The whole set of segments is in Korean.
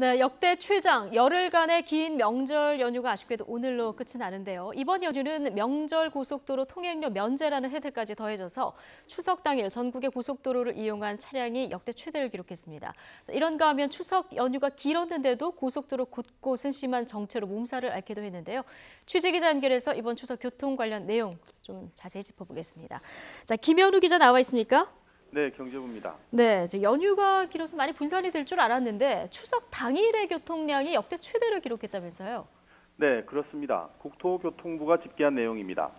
네, 역대 최장 열흘간의 긴 명절 연휴가 아쉽게도 오늘로 끝이 나는데요. 이번 연휴는 명절 고속도로 통행료 면제라는 혜택까지 더해져서 추석 당일 전국의 고속도로를 이용한 차량이 역대 최대를 기록했습니다. 자, 이런가 하면 추석 연휴가 길었는데도 고속도로 곳곳은 심한 정체로 몸살을 앓기도 했는데요. 취재기자 연결해서 이번 추석 교통 관련 내용 좀 자세히 짚어보겠습니다. 자, 김현우 기자 나와 있습니까? 네, 경제부입니다. 네, 이제 연휴가 길어서 많이 분산이 될 줄 알았는데 추석 당일의 교통량이 역대 최대를 기록했다면서요? 네, 그렇습니다. 국토교통부가 집계한 내용입니다.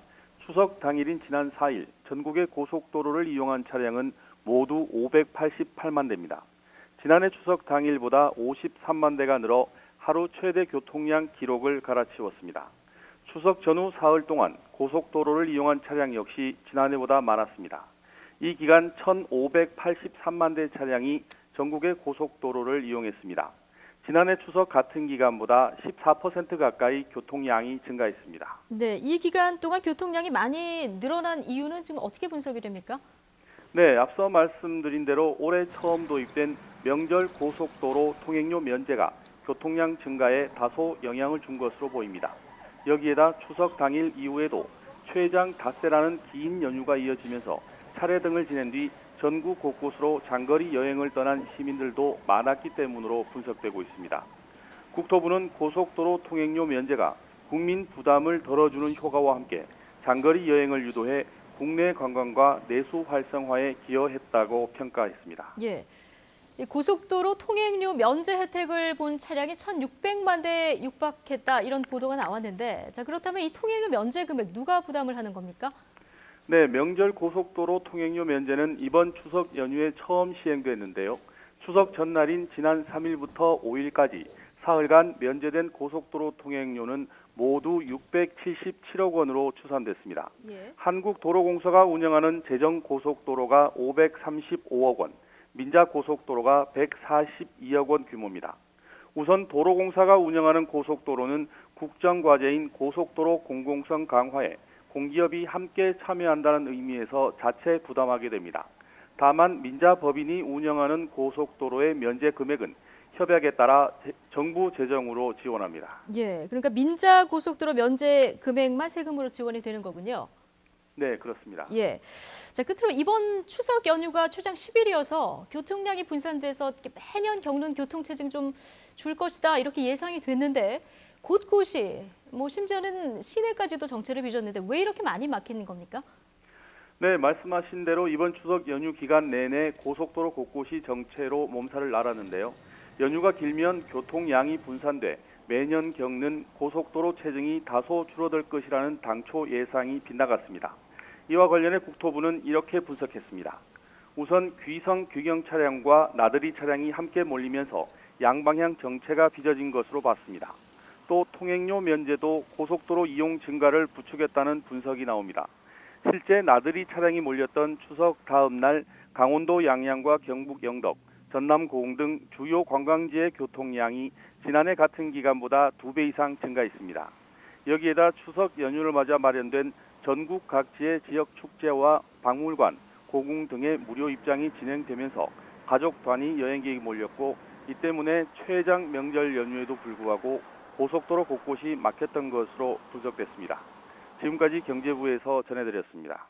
추석 당일인 지난 4일 전국의 고속도로를 이용한 차량은 모두 588만 대입니다. 지난해 추석 당일보다 53만 대가 늘어 하루 최대 교통량 기록을 갈아치웠습니다. 추석 전후 사흘 동안 고속도로를 이용한 차량 역시 지난해보다 많았습니다. 이 기간 1,583만 대 차량이 전국의 고속도로를 이용했습니다. 지난해 추석 같은 기간보다 14% 가까이 교통량이 증가했습니다. 네, 이 기간 동안 교통량이 많이 늘어난 이유는 지금 어떻게 분석이 됩니까? 네, 앞서 말씀드린 대로 올해 처음 도입된 명절 고속도로 통행료 면제가 교통량 증가에 다소 영향을 준 것으로 보입니다. 여기에다 추석 당일 이후에도 최장 닷새라는 긴 연휴가 이어지면서 차례 등을 지낸 뒤 전국 곳곳으로 장거리 여행을 떠난 시민들도 많았기 때문으로 분석되고 있습니다. 국토부는 고속도로 통행료 면제가 국민 부담을 덜어주는 효과와 함께 장거리 여행을 유도해 국내 관광과 내수 활성화에 기여했다고 평가했습니다. 예, 이 고속도로 통행료 면제 혜택을 본 차량이 1,600만 대에 육박했다 이런 보도가 나왔는데 자, 그렇다면 이 통행료 면제 금액 누가 부담을 하는 겁니까? 네, 명절 고속도로 통행료 면제는 이번 추석 연휴에 처음 시행됐는데요. 추석 전날인 지난 3일부터 5일까지 사흘간 면제된 고속도로 통행료는 모두 677억 원으로 추산됐습니다. 예. 한국도로공사가 운영하는 제정고속도로가 535억 원, 민자고속도로가 142억 원 규모입니다. 우선 도로공사가 운영하는 고속도로는 국정과제인 고속도로 공공성 강화에 공기업이 함께 참여한다는 의미에서 자체 부담하게 됩니다. 다만 민자법인이 운영하는 고속도로의 면제 금액은 협약에 따라 정부 재정으로 지원합니다. 예, 그러니까 민자 고속도로 면제 금액만 세금으로 지원이 되는 거군요. 네, 그렇습니다. 예. 자, 끝으로 이번 추석 연휴가 최장 10일이어서 교통량이 분산돼서 매년 겪는 교통체증 좀 줄 것이다 이렇게 예상이 됐는데 곳곳이 심지어는 시내까지도 정체를 빚었는데 왜 이렇게 많이 막히는 겁니까? 네, 말씀하신 대로 이번 추석 연휴 기간 내내 고속도로 곳곳이 정체로 몸살을 앓았는데요. 연휴가 길면 교통량이 분산돼 매년 겪는 고속도로 체증이 다소 줄어들 것이라는 당초 예상이 빗나갔습니다. 이와 관련해 국토부는 이렇게 분석했습니다. 우선 귀성 귀경 차량과 나들이 차량이 함께 몰리면서 양방향 정체가 빚어진 것으로 봤습니다. 또 통행료 면제도 고속도로 이용 증가를 부추겼다는 분석이 나옵니다. 실제 나들이 차량이 몰렸던 추석 다음 날 강원도 양양과 경북 영덕, 전남 고흥 등 주요 관광지의 교통량이 지난해 같은 기간보다 2배 이상 증가했습니다. 여기에다 추석 연휴를 맞아 마련된 전국 각지의 지역 축제와 박물관, 고궁 등의 무료 입장이 진행되면서 가족 단위 여행객이 몰렸고 이 때문에 최장 명절 연휴에도 불구하고 고속도로 곳곳이 막혔던 것으로 분석됐습니다. 지금까지 경제부에서 전해드렸습니다.